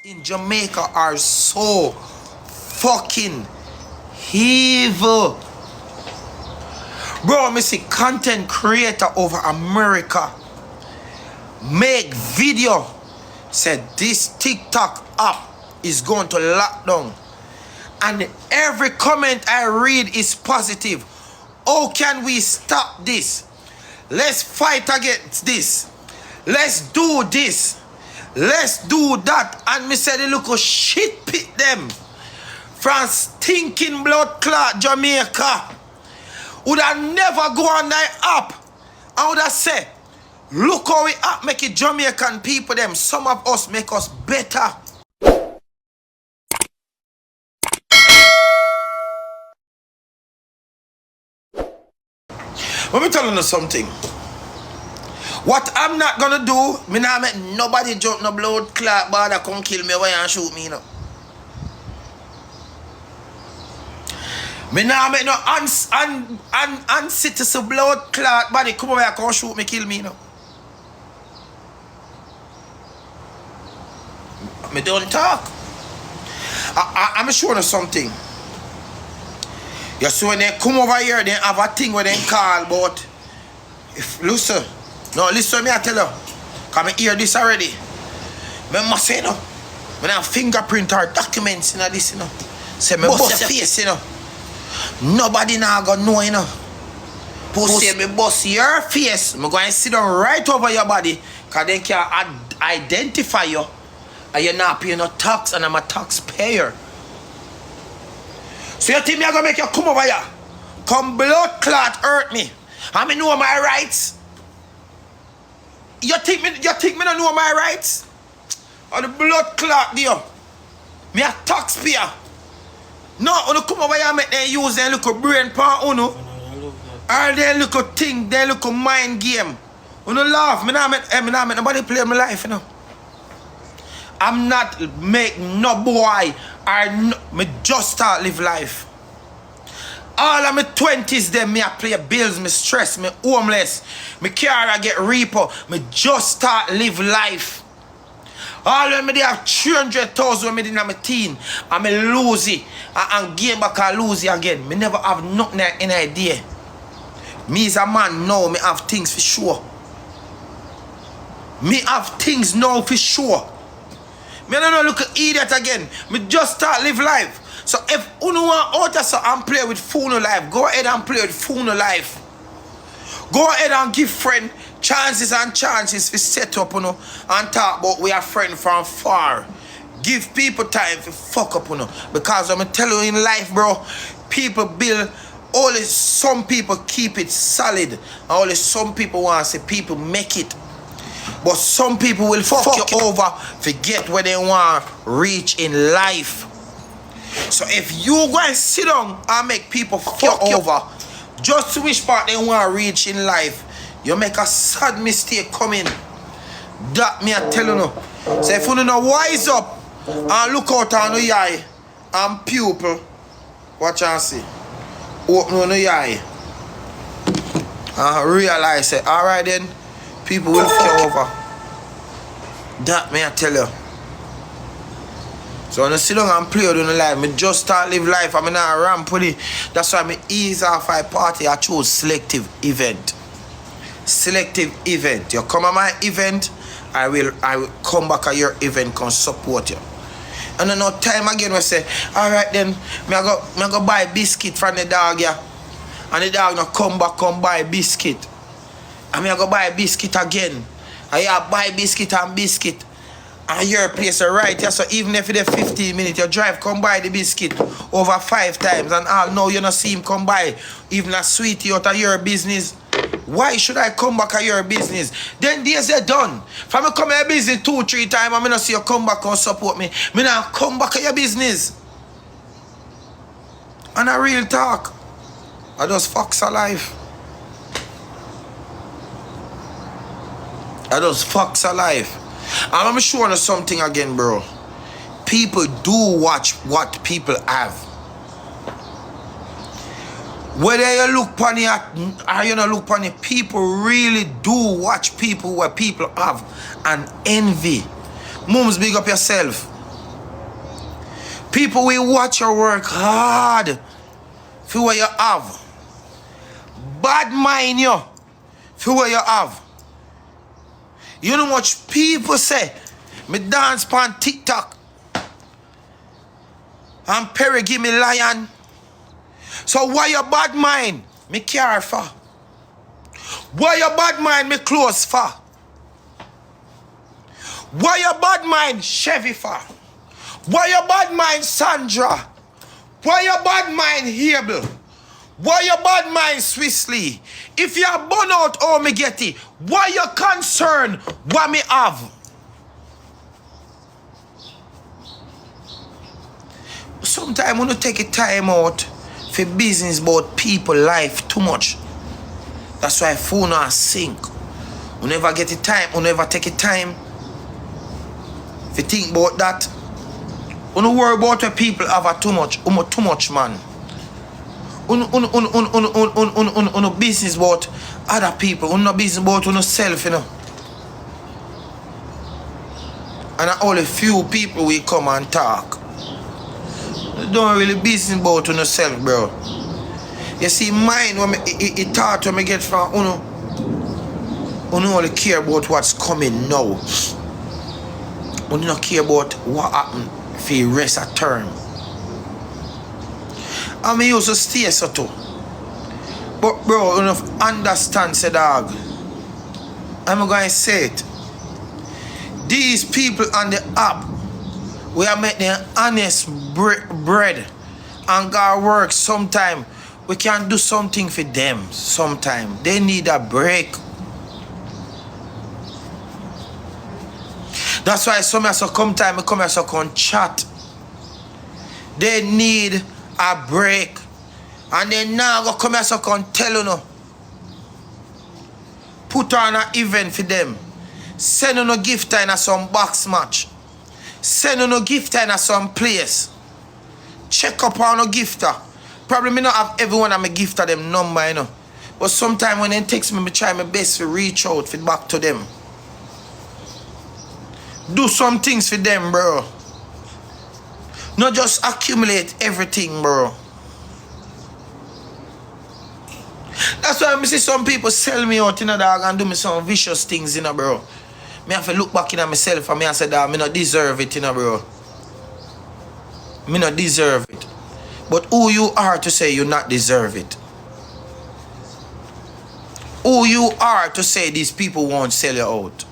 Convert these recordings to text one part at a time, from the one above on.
in Jamaica are so fucking evil. Bro, me see content creator over America make video said this TikTok app is going to lock down. And every comment I read is positive. How can we stop this? Let's fight against this. Let's do this. Let's do that. And me say the look of shit pit them from stinking blood clot Jamaica would have never go on that app. I would have said, look how we app make it Jamaican people them. Some of us make us better. Let me tell you something. What I'm not gonna do, me not make nobody jump no blood clot bother come kill me away and shoot me, you know. Me not make no uncitizen blood clot body come away and come shoot me, kill me, you know. Me don't talk. I'm showing you something. You see when they come over here, they have a thing where they call about if listen. No, listen me I tell you. Cause I hear this already. Me must say no. When I have fingerprint or documents in this, you know. Say me bust your face, you know. Nobody now gonna know, you know. Pussy me bust your face. I'm going to sit down right over your body. Cause they can identify you. And you're not paying no tax and I'm a taxpayer. So you think me I gonna make you come over here? Come blood clot hurt me. And me know my rights. You think me don't know my rights? Or the blood clot there? Me a taxpayer. No, you come over here and make them use their little brain power, or their little thing, their little mind game. You no laugh. Me not make nobody play my life, you know. I'm not make no boy me just start live life. All of my 20s them me I play bills, me stress, me homeless, me car I get repo, me just start live life. All of me they have 300,000 when me in my teen and me lose it and gain back and lose it again. Me never have nothing any idea. Me as a man now, me have things for sure. Me have things now for sure. Me don't look at idiot again. Me just start live life. So if you want out of so and play with phone life, go ahead and play with phone life. Go ahead and give friend chances and chances for set up, you know, and talk about we are friends from far. Give people time for fuck up, you know. Because I'm tell you in life, bro, people build, only some people keep it solid. And only some people want to see people make it. But some people will fuck you over, forget where they want to reach in life. So if you go and sit down and make people fuck you over, just to which part they want to reach in life, you make a sad mistake coming. That me I tell you now. So if you don't know, wise up and look out on your eye and pupil, watch and see. Open on your eye and realize it. Alright then. People will fuck you over. That me I tell you. So when I sit down and play with the life, me just start live life. I'm not ramp with it. That's why me ease off my party. I chose selective event. Selective event. You come at my event, I will come back at your event, come support you. And then no time again we say, alright then, me I go buy biscuit from the dog, yeah. And the dog no come back, come buy biscuit. And me I go buy a biscuit again. And you buy biscuit and biscuit. And your place right here. So even if it's 15 minutes, you drive, come buy the biscuit over 5 times. And all now you not see him come buy even a sweetie out of your business. Why should I come back at your business? Then days are done. If I come at your business 2-3 times, I'm not see you come back and support me. Me not come back at your business. And a real talk. I just fucks alive. I just fucks alive. And I'm showing you something again, bro. People do watch what people have. Whether you look upon it or you don't look upon it, people really do watch people what people have and envy. Mums, big up yourself. People will watch your work hard for what you have. Bad mind you for what you have. You know what people say? Me dance on TikTok. And Perry give me lion. So why your bad mind me care for? Why your bad mind me close for? Why your bad mind Chevy for? Why your bad mind Sandra? Why your bad mind Hebel? Why your bad mind Swissley? If you are burn out, oh me get it. Why you concerned what me have? Sometimes when you take a time out for business about people life too much. That's why phone are sink. You never get a time, you never take a time. If you think about that, you don't worry about what people have too much, too much man. No business about other people, no business about yourself, you know. And only few people will come and talk. You don't really business about yourself, bro. You see, mine when it thought when I get from uno only care about what's coming now. You don't care about what happened for the rest of term. I mean, used to stay so too. But bro, you don't understand, say dog. I'm going to say it. These people on the app, we are making honest bread and God work sometime. We can do something for them sometime. They need a break. That's why some of us come time, we come here so come chat. They need a break. And then now go come here so come tell you no. Put on an event for them. Send on a gift in some box match. Send on a gift in some place. Check up on a gifter. Probably me not have everyone I'm a gifter them number, you know. But sometimes when they text me, I try my best to reach out for back to them. Do some things for them, bro. Not just accumulate everything, bro. That's why I see some people sell me out, you know, dog, and do me some vicious things, you know, bro. Me have to look back in myself and me and say, dog, me not deserve it, you know, bro. Me not deserve it. But who you are to say you not deserve it? Who you are to say these people won't sell you out?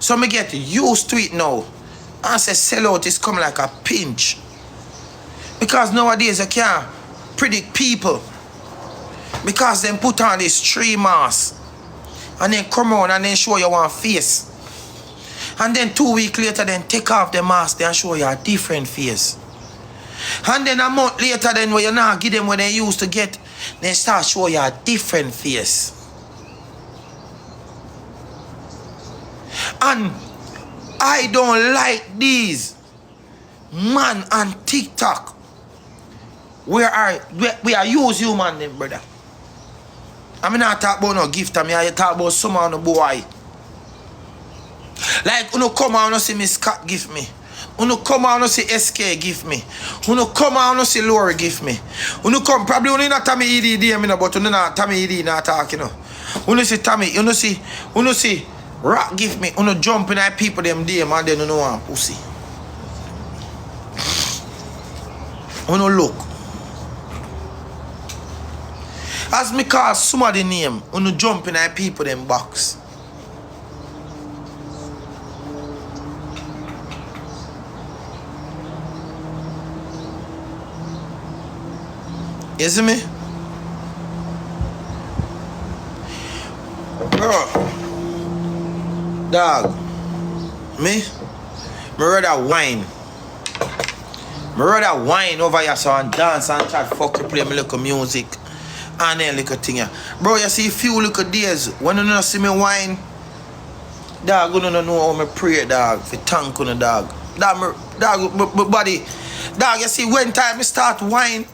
So me get used to it now. And say sell out is come like a pinch. Because nowadays you can't predict people. Because them put on this 3 masks. And then come on and then show you one face. And then 2 weeks later then take off the mask and show you a different face. And then a month later then when you now give them what they used to get, then start show you a different face. And I don't like these man on TikTok. We are use human them, brother. I mean not talk about no gift, I mean I talk about some on the boy. Like you come out and see Miss Scott give me. You come out and see SK give me. You come out and see Lori give me. You come probably you not Tommy ED but you not Tommy ED not talking. You see Tommy, you see Rock give me. You jump in at people them DM and then you know want pussy. You look. As me call somebody name, you jump in at people them box. You see me? Bro. Dog. Me rather wine. Me rather wine over here so and dance and try to fuck you play me little music. And then little thing here. Bro, you see few little days when you don't see me wine, dog, you don't know how me pray, dog, for thank you, dog. Dog, my body. Dog, you see when time I start wine,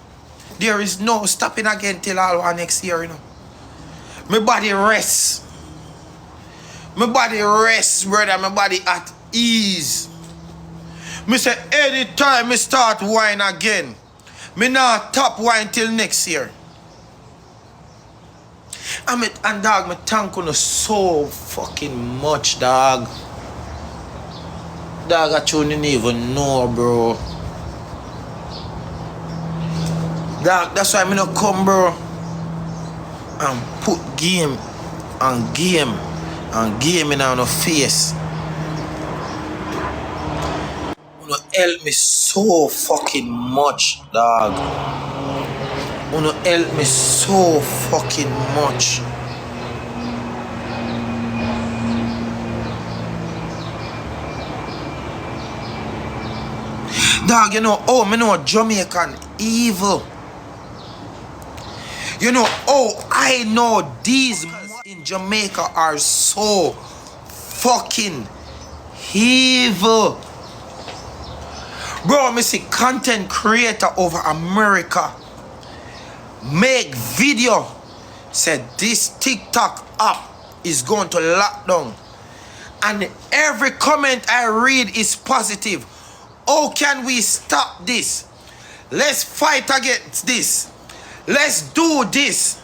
there is no stopping again till all next year, you know. My body rests. My body rests, brother. My body at ease. Me say anytime me start wine again, me not top wine till next year. And dog, me thank you so fucking much, dog. Dog, I don't even know, bro. Dog, that's why me not come, bro. And put game in on the face. You help me so fucking much, dog. You help me so fucking much. Dog, you know, oh, me know Jamaican evil. You know, oh, I know these in Jamaica are so fucking evil. Bro, me see content creator over America make video said this TikTok app is going to lock down. And every comment I read is positive. How can we stop this? Let's fight against this. Let's do this.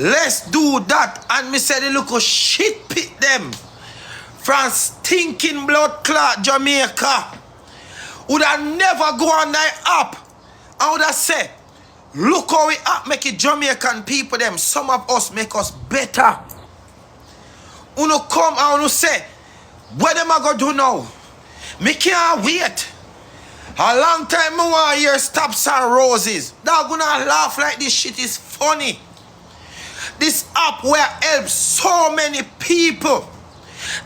Let's do that. And me say the look of shit pit them from stinking blood clot Jamaica would have never go on that app. I would have said, look how we app make it Jamaican people them. Some of us make us better. Uno come and uno say, what am I gonna do now? Me can't wait. A long time I want to hear Stops and Roses. Dog gonna laugh like this shit is funny. This app will help so many people.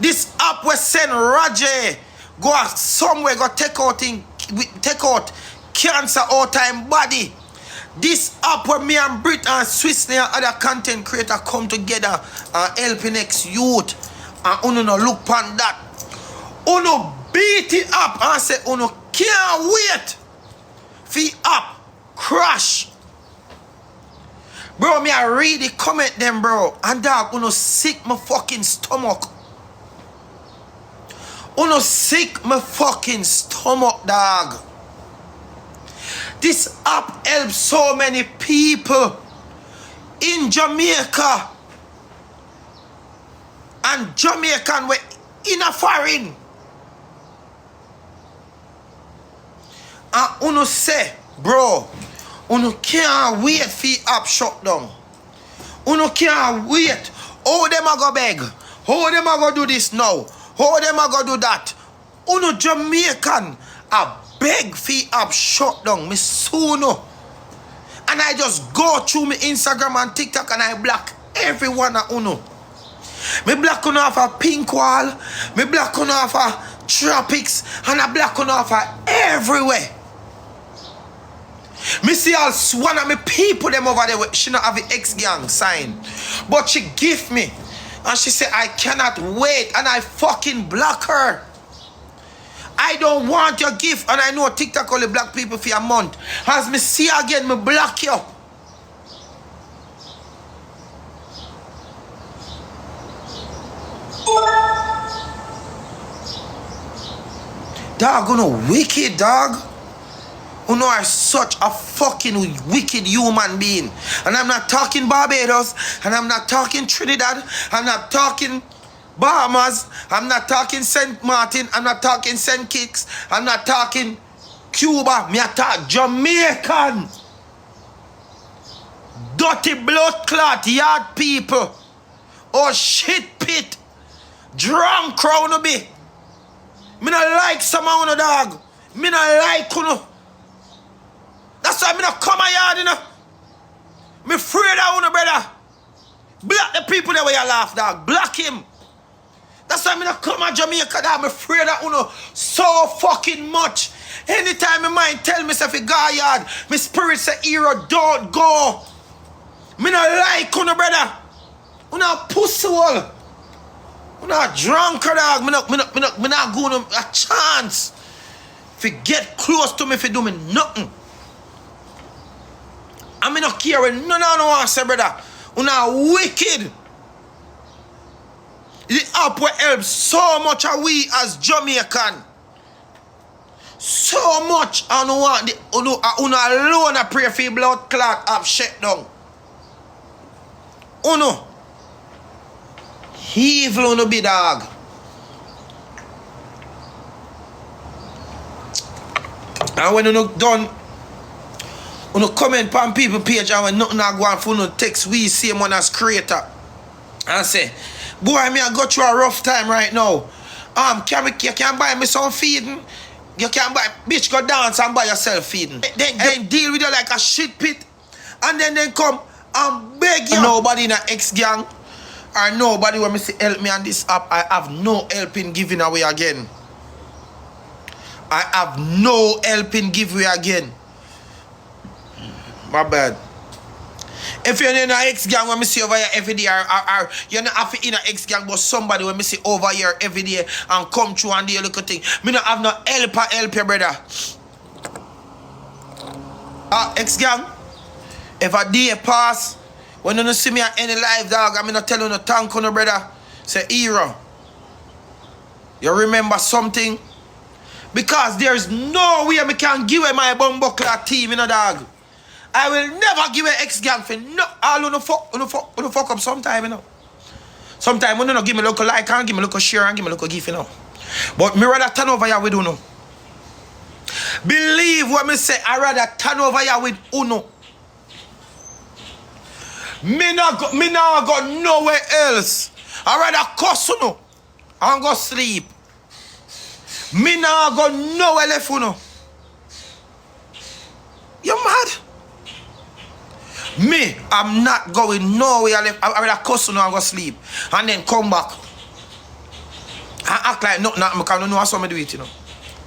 This app will send Roger go somewhere, go take out cancer out of body. This app where me and Brit and Swiss and other content creators come together and help the next youth. And uno no look upon that. Uno beat it up and say uno can't wait for the app crash. Bro, me I read the comment them, bro. And dog, uno sick my fucking stomach. Uno sick my fucking stomach, dog. This app helps so many people in Jamaica. And Jamaican were in a foreign. And uno say, bro, uno can't wait for the app shut down. Uno can't wait. How them a go beg? How them a go do this now? How them a go do that? Uno Jamaican a beg for the app shut down. Me sooner. And I just go through my Instagram and TikTok and I block everyone at uno. Me block uno off a Pink Wall. Me block uno off a Tropics. And I block uno off a everywhere. Me see all one of my people them over there, she not have the ex-gang sign. But she give me. And she said, I cannot wait. And I fucking block her. I don't want your gift. And I know TikTok only block people for a month. As me see again, me block you. Dog, you know, wicked, dog. You know, are such a fucking wicked human being. And I'm not talking Barbados, and I'm not talking Trinidad, I'm not talking Bahamas, I'm not talking St. Martin, I'm not talking St. Kitts, I'm not talking Cuba, me I talk Jamaican. Dirty blood clot, yard people. Oh shit pit. Drunk crowd be. Me not like some of you, dog. Me not like you. That's why I don't come a yard, you know. Me afraid of you, brother. Block the people that way you laugh, dog. Block him. That's why I don't come to Jamaica, dog. I'm afraid of you so fucking much. Anytime my mind tell me if you go yard, my spirit say, hero, don't go. Me not like you, brother. You not pussy hole. You not drunk, dog. Me not give you a chance. If you get close to me, if you do me nothing. I mean, not care when none of you want to say, brother. You are wicked. The app will help so much of we as Jamaican. So much. I don't want the uno alone a pray for your blood clot have shut down. Uno. Evil uno be dog. And when uno done, uno comment on people page and when nothing I go on for uno text we same one as creator. And say, boy, me I go through a rough time right now. You can buy me some feeding. You can buy, bitch, go dance and buy yourself feeding. Then deal with you like a shit pit. And then come and beg you. Nobody in a ex-gang or nobody when me say help me on this app, I have no helping giving away again. I have no helping giveaway again. My bad. If you're in an ex-gang when me see over here every day, or you're not have in an ex-gang, but somebody when me see over here every day and come through and do a little thing, me not have no help your brother. Ex-gang, if a day pass, when you don't see me at any live dog, I'm not telling you no thank you, no brother. Say, hero, you remember something? Because there's no way I can give away my bumbuckler team, you know, dog. I will never give an ex-gang for no. All you fuck up sometime, you know. Sometimes you don't give me a local like and give me a local share and give me a local gift, you know. But me rather turn over here with Uno. Believe what me say, I rather turn over here with Uno. Me not go nowhere else. I rather cuss Uno and go sleep. Me not go nowhere left Uno. You mad? Me, I'm not going nowhere left. I rather cuss Uno and go sleep. And then come back. And act like nothing because I don't know how some do it, you know.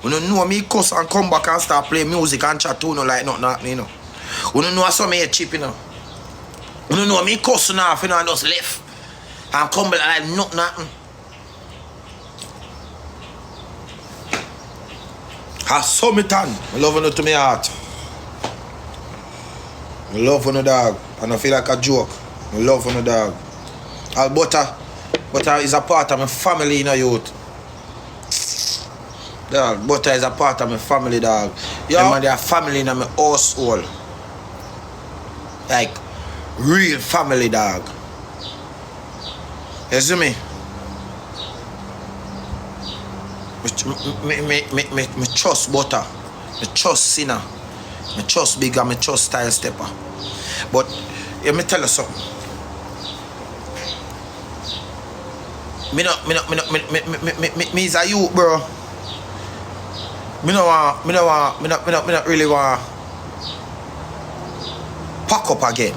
You don't know me cuss and come back and start playing music and chat to you like nothing happening, you know. You don't know how some head cheap, you know. You don't know me cuss off, you know, and just left. And come back like nothing happening. I saw me tan. I love you to my heart. I love you, dog. And I feel like a joke. I love you, dog. All butter is a part of my family, you know, youth. Dog, butter is a part of my family, dog. Yo, man, they are family in my household. Like, real family, dog. You see me? Me trust butter. Me trust sinner. Me trust big and me trust style stepper. But let me tell you something. Me is a youth, bro. Me not really want pack up again.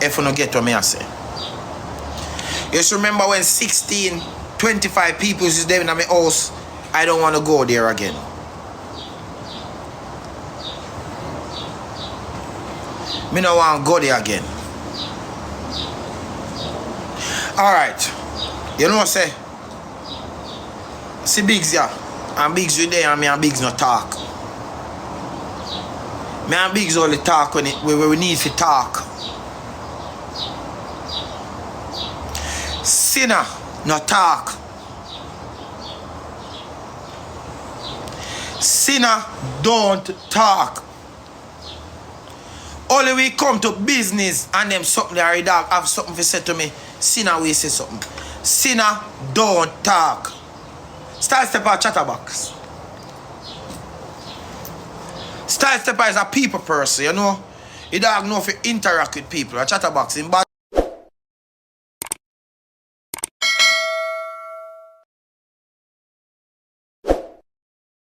If you don't get what I say. You just remember when 16, 25 people is there in my house, I don't want to go there again. Me don't want to go there again. Alright. You know what I say? See Biggs here. And Biggs you there and me and Biggs no talk. Me and Biggs only talk when we need to talk. Sinner no talk. Sinner don't talk. Only we come to business and them something that dog have something to say to me. Sinner we say something. Sinner don't talk. Style Stepper chatterbox. Style Stepper is a people person, you know. He dog know if you interact with people. A chatterbox in bad.